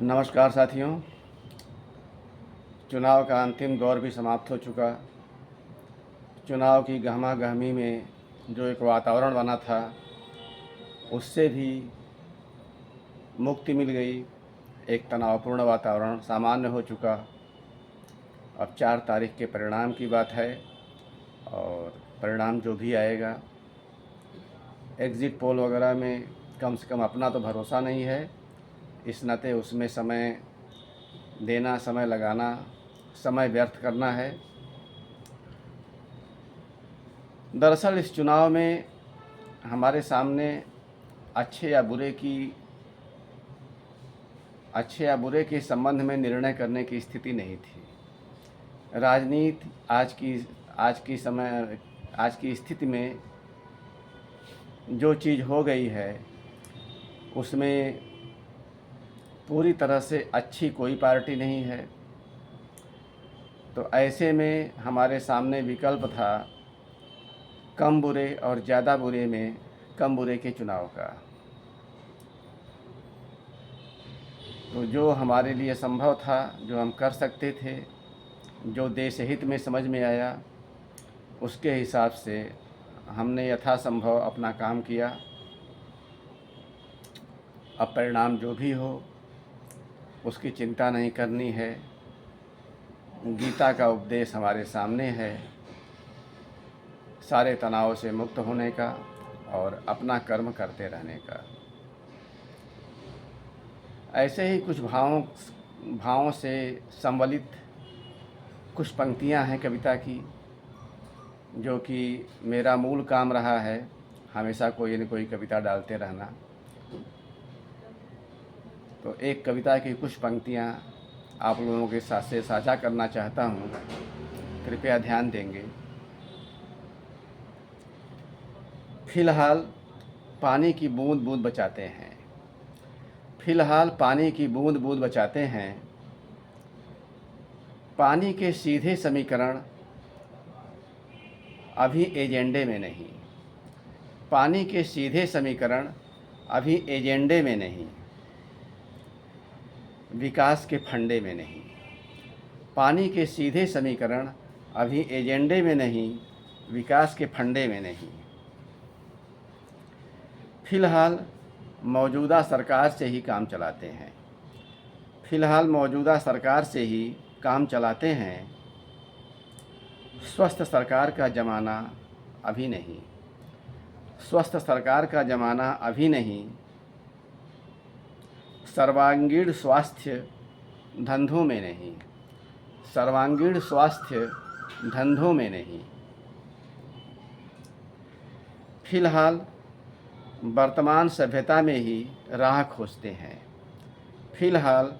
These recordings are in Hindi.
नमस्कार साथियों। चुनाव का अंतिम दौर भी समाप्त हो चुका। चुनाव की गहमा गहमी में जो एक वातावरण बना था उससे भी मुक्ति मिल गई। एक तनावपूर्ण वातावरण सामान्य हो चुका। अब 4 तारीख के परिणाम की बात है और परिणाम जो भी आएगा, एग्ज़िट पोल वगैरह में कम से कम अपना तो भरोसा नहीं है। इस नाते उसमें समय देना, समय लगाना, समय व्यर्थ करना है। दरअसल इस चुनाव में हमारे सामने अच्छे या बुरे के संबंध में निर्णय करने की स्थिति नहीं थी। राजनीति आज की स्थिति में जो चीज़ हो गई है उसमें पूरी तरह से अच्छी कोई पार्टी नहीं है। तो ऐसे में हमारे सामने विकल्प था कम बुरे और ज़्यादा बुरे में कम बुरे के चुनाव का। तो जो हमारे लिए संभव था, जो हम कर सकते थे, जो देश हित में समझ में आया, उसके हिसाब से हमने यथासंभव अपना काम किया। अब परिणाम जो भी हो उसकी चिंता नहीं करनी है। गीता का उपदेश हमारे सामने है, सारे तनाव से मुक्त होने का और अपना कर्म करते रहने का। ऐसे ही कुछ भावों से संवलित कुछ पंक्तियां हैं कविता की, जो कि मेरा मूल काम रहा है, हमेशा कोई न कोई कविता डालते रहना। तो एक कविता की कुछ पंक्तियां आप लोगों के साथ से साझा करना चाहता हूं, कृपया ध्यान देंगे। फिलहाल पानी की बूंद बूंद बचाते हैं। फिलहाल पानी की बूंद बूंद बचाते हैं। पानी के सीधे समीकरण अभी एजेंडे में नहीं। पानी के सीधे समीकरण अभी एजेंडे में नहीं, विकास के फंडे में नहीं। पानी के सीधे समीकरण अभी एजेंडे में नहीं, विकास के फंडे में नहीं। फिलहाल मौजूदा सरकार से ही काम चलाते हैं। फिलहाल मौजूदा सरकार से ही काम चलाते हैं। स्वस्थ सरकार का ज़माना अभी नहीं। स्वस्थ सरकार का ज़माना अभी नहीं। सर्वांगीण स्वास्थ्य धंधों में नहीं। सर्वांगीण स्वास्थ्य धंधों में नहीं। फिलहाल वर्तमान सभ्यता में ही राह खोजते हैं। फिलहाल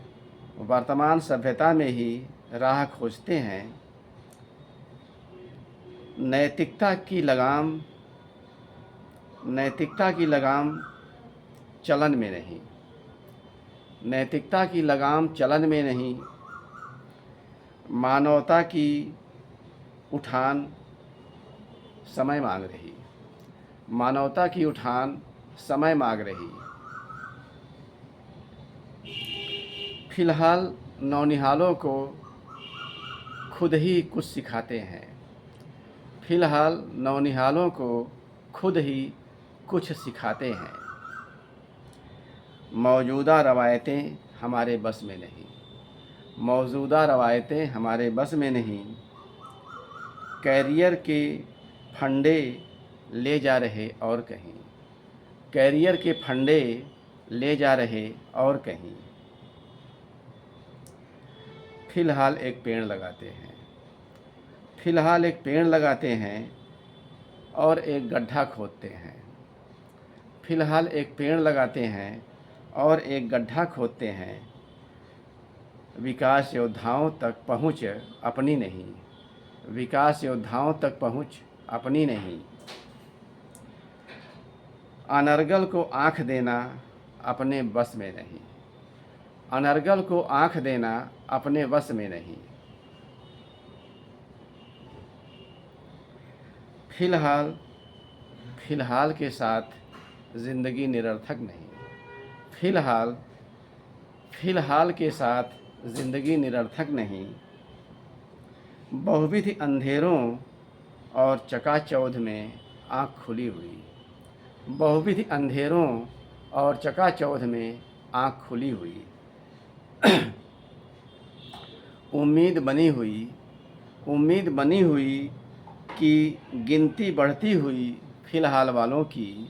वर्तमान सभ्यता में ही राह खोजते हैं। नैतिकता की लगाम चलन में नहीं। नैतिकता की लगाम चलन में नहीं। मानवता की उठान समय मांग रही। मानवता की उठान समय मांग रही। फिलहाल नौनिहालों को खुद ही कुछ सिखाते हैं। फिलहाल नौनिहालों को खुद ही कुछ सिखाते हैं। मौजूदा रवायतें हमारे बस में नहीं। मौजूदा रवायतें हमारे बस में नहीं। कैरियर के फंडे ले जा रहे और कहीं। कैरियर के फंडे ले जा रहे और कहीं। फिलहाल एक पेड़ लगाते हैं। फिलहाल एक पेड़ लगाते हैं और एक गड्ढा खोदते हैं। फिलहाल एक पेड़ लगाते हैं और एक गड्ढा खोदते हैं। विकास योद्धाओं तक पहुँच अपनी नहीं। विकास योद्धाओं तक पहुँच अपनी नहीं। अनर्गल को आँख देना अपने बस में नहीं। अनर्गल को आँख देना अपने वश में नहीं। फिलहाल के साथ ज़िंदगी निरर्थक नहीं। फिलहाल फ़िलहाल के साथ ज़िंदगी निरर्थक नहीं। बहुविध अंधेरों और चकाचौंध में आँख खुली हुई। बहुविध अंधेरों और चकाचौंध में आँख खुली हुई। उम्मीद बनी हुई कि गिनती बढ़ती हुई फ़िलहाल वालों की।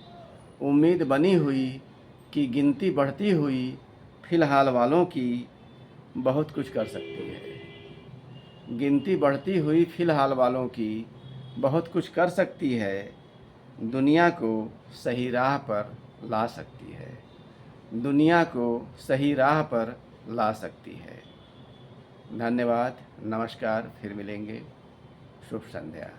उम्मीद बनी हुई कि गिनती बढ़ती हुई फ़िलहाल वालों की बहुत कुछ कर सकती है। गिनती बढ़ती हुई फ़िलहाल वालों की बहुत कुछ कर सकती है। दुनिया को सही राह पर ला सकती है। दुनिया को सही राह पर ला सकती है। धन्यवाद, नमस्कार, फिर मिलेंगे। शुभ संध्या।